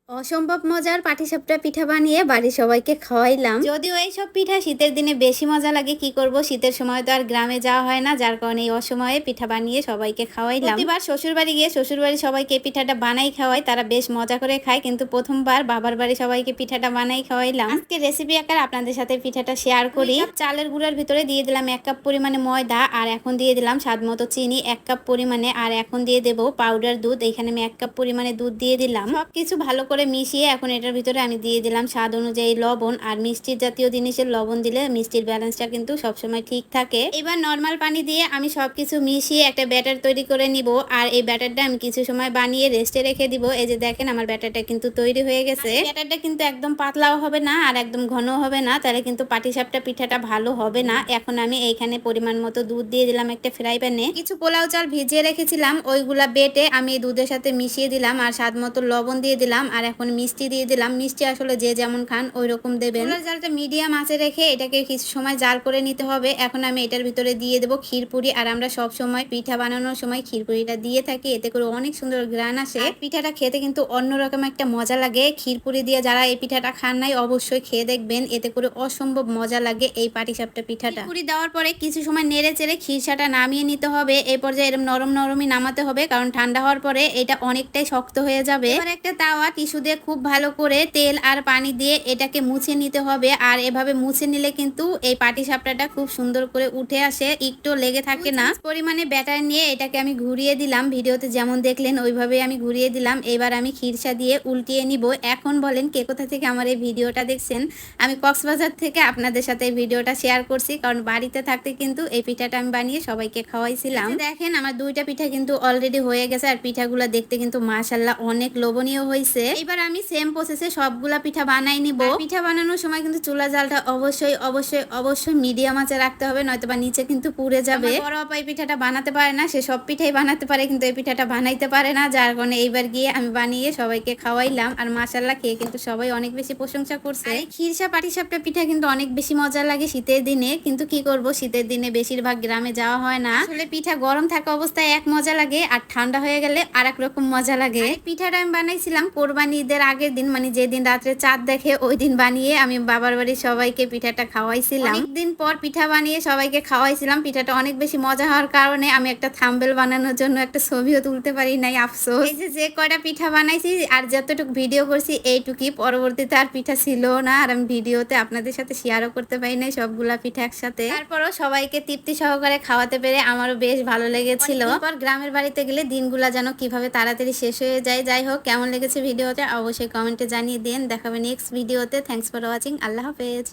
অসম্ভব মজার পাটিসাপটা পিঠা বানিয়ে বাড়ির সবাইকে খাওয়াইলাম। যদিও এইসব পিঠা শীতের দিনে বেশি মজা লাগে, কি করব, শীতের সময় তো আর গ্রামে যাওয়া হয় না, যার কারণে এই অসময়ে পিঠা বানিয়ে সবাইকে খাওয়াইলাম। প্রতিবার শ্বশুর বাড়ি গিয়ে শ্বশুর বাড়ি সবাইকে পিঠাটা বানাই খাওয়াই, তারা বেশ মজা করে খায়, কিন্তু প্রথমবার বাবার বাড়ি সবাইকে পিঠাটা বানাই খাওয়াইলাম। আজকে রেসিপি আকার আপনাদের সাথে পিঠাটা শেয়ার করি। চালের গুঁড়ার ভিতরে দিয়ে দিলাম 1 কাপ পরিমাণে ময়দা, আর এখন দিয়ে দিলাম স্বাদ মতো চিনি 1 কাপ পরিমাণে, আর এখন দিয়ে দেবো পাউডার দুধ। এখানে আমি 1 কাপ পরিমাণে দুধ দিয়ে দিলাম। সবকিছু ভালো করে মিশিয়ে এখন এটার ভিতরে আমি দিয়ে দিলাম স্বাদ অনুযায়ী লবণ। আর মিষ্টির জাতীয় জিনিসের লবণ দিলে মিষ্টির ব্যালেন্সটা কিন্তু সবসময় ঠিক থাকে। এবার নর্মাল পানি দিয়ে আমি সবকিছু মিশিয়ে একটা ব্যাটার তৈরি করে নিব, আর এই ব্যাটারটা আমি কিছু সময় বানিয়ে রেস্টে রেখে দিব। এই যে দেখেন আমার ব্যাটারটা কিন্তু তৈরি হয়ে গেছে। ব্যাটারটা কিন্তু একদম পাতলাও হবে না আর একদম ঘন হবে না, তাহলে কিন্তু পাটিসাপটা পিঠাটা ভালো হবে না। এখন আমি এইখানে পরিমাণ মতো দুধ দিয়ে দিলাম একটা ফ্রাই প্যানে। কিছু পোলাও চাল ভিজিয়ে রেখেছিলাম, ওইগুলা বেটে আমি দুধের সাথে মিশিয়ে দিলাম, আর স্বাদ মতো লবণ দিয়ে দিলাম, আর এখন মিষ্টি দিয়ে দিলাম। মিষ্টি আসলে যে যেমন খান ওই রকম দেবেন। চুলার জালটা মিডিয়াম আঁচে রেখে এটাকে কিছু সময় জাল করে নিতে হবে। এখন আমি এটার ভিতরে দিয়ে দেবো ক্ষীরপুরি, আর আমরা সব সময় পিঠা বানানোর সময় ক্ষীরপুরিটা দিয়ে থাকি, এতে করে অনেক সুন্দর ঘ্রাণ আসে। পিঠাটা খেতে কিন্তু অন্যরকম একটা মজা লাগে। ক্ষীরপুরি দিয়ে যারা এই পিঠাটা খান নাই অবশ্যই খেয়ে দেখবেন, এতে করে অসম্ভব মজা লাগে এই পাটিসাপটা পিঠাটা। ক্ষীরপুরি দেওয়ার পরে কিছু সময় নেড়ে চেড়ে ক্ষীরসাটা নামিয়ে নিতে হবে। এই পর্যায়ে এরকম নরম নরমই নামাতে হবে, কারণ ঠান্ডা হওয়ার পরে এটা অনেকটাই শক্ত হয়ে যাবে। এবার একটা তাওয়া টিস্যু দিয়ে খুব ভালো করে তেল আর পানি দিয়ে এটাকে মুছে নিতে হবে, আর এভাবে মুছে নিলে কিন্তু এই পাটিসাপটাটা খুব সুন্দর করে উঠে আসে, একটু লেগে থাকে না। পরিমাণে ব্যাটার নিয়ে এটাকে আমি ঘুরিয়ে দিলাম, ভিডিওতে যেমন দেখলেন ওইভাবে আমি ঘুরিয়ে দিলাম। এবার আমি ক্ষীরসা দিয়ে উল্টিয়ে নিব। এখন বলেন কে কোথা থেকে আমার এই ভিডিওটা দেখছেন? আমি কক্সবাজার থেকে আপনাদের সাথে এই ভিডিওটা শেয়ার করছি, কারণ বাড়িতে থাকতে কিন্তু এই পিঠাটা আমি বানিয়ে সবাইকে খাওয়াইছিলাম। দেখেন আমার দুইটা পিঠা কিন্তু অলরেডি হয়ে গেছে, আর পিঠাগুলো দেখতে কিন্তু মাশাআল্লাহ অনেক লোভনীয় হয়েছে। এবার আমি সেম প্রসেসে সবগুলা পিঠা বানাই নিব। পিঠা বানানোর সময় কিন্তু চুলা জালটা অবশ্যই অবশ্যই অবশ্যই মিডিয়াম আঁচে রাখতে হবে, নয়তো বা নিচে কিন্তু পুড়ে যাবে। বড় আপা এই পিঠাটা বানাতে পারে না, সে সব পিঠাই বানাতে পারে কিন্তু এই পিঠাটা বানাইতে পারে না, যার কারণে এইবার গিয়ে আমি বানিয়ে সবাইকে খাওয়াইলাম, আর মাশাআল্লাহ খেয়ে কিন্তু সবাই অনেক বেশি প্রশংসা করছে। ক্ষীরসা পাটিসাপটা পিঠা কিন্তু অনেক বেশি মজা লাগে শীতের দিনে, কিন্তু কি করব, শীতের দিনে বেশিরভাগ গ্রামে যাওয়া হয় না। আসলে পিঠা গরম থাকা অবস্থায় এক মজা লাগে, আর ঠান্ডা হয়ে গেলে আর এক রকম মজা লাগে। পিঠাটা আমি বানাইছিলাম কোরবানি ঈদের আগের দিন, মানে যেদিন রাত্রে চাঁদ দেখে ওই দিন বানিয়ে আমি বাবার বাড়ির সবাইকে পিঠাটা খাওয়াইছিলাম। অনেকদিন পর পিঠা বানিয়ে সবাইকে খাওয়াইছিলাম। পিঠাটা অনেক বেশি মজা হওয়ার কারণে আমি একটা থাম্বনেল বানানোর জন্য একটা ছবিও তুলতে পারি নাই, আফসোস। এই যে কয়টা পিঠা বানাইছি আর যতটুকু ভিডিও করছি এইটুকুই, পরবর্তীতে আর পিঠা ছিল না, আর আমি ভিডিওতে আপনাদের সাথে শেয়ারও করতে পারি নাই সবগুলা পিঠা একসাথে। তারপরও সবাইকে তৃপ্তি সহকারে খাওয়াতে পেরে আমারও বেশ ভালো লেগেছিল। পর গ্রামের বাড়িতে গেলে দিনগুলা যেন কিভাবে তাড়াতাড়ি শেষ হয়ে যায়। যাই হোক, কেমন লেগেছে ভিডিওটা অবশ্যই কমেন্টে জানিয়ে দিন। দেখাবে নেক্সট ভিডিওতে। Thanks for watching. আল্লাহ হাফেজ।